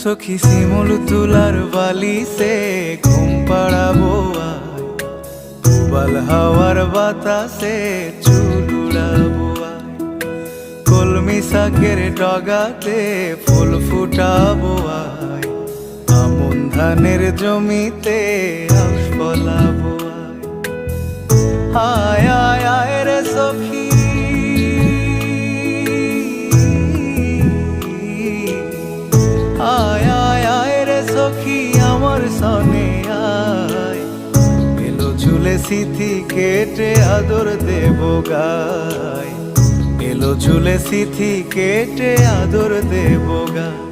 সখী শিমুল তুলার বালিশে ঘুম পাড়াবো আয়, উবাল হাওয়ার বাতাসে চুল উড়াবো আয়, কলমি শাকের ডগাতে ফুল ফুটাবো আয়, আমন ধানের জমিতে আশ ফলাবো আয়। আয় আয় রে সখী, আয় আয় আয় রে সখী আমার সনে আয়, এলো ঝুলে সিথি কেটে আদর দেব গায়, এলো ঝুলে সিথি কেটে আদর দেব গায়।